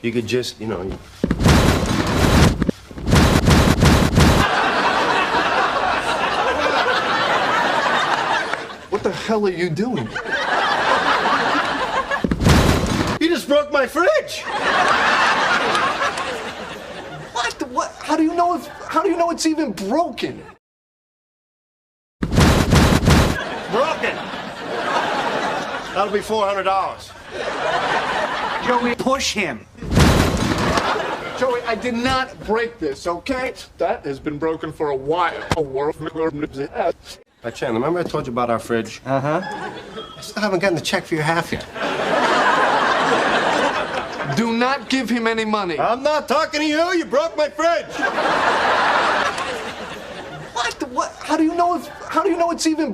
You could just, What the hell are you doing? You just broke my fridge! What? How do you know it's even broken? Broken! That'll be $400. Joey, push him. Joey, I did not break this, okay? That has been broken for a while. Hey, Chandler, remember I told you about our fridge? Uh-huh. I still haven't gotten the check for your half yet. Do not give him any money. I'm not talking to you. You broke my fridge. What? How do you know it's even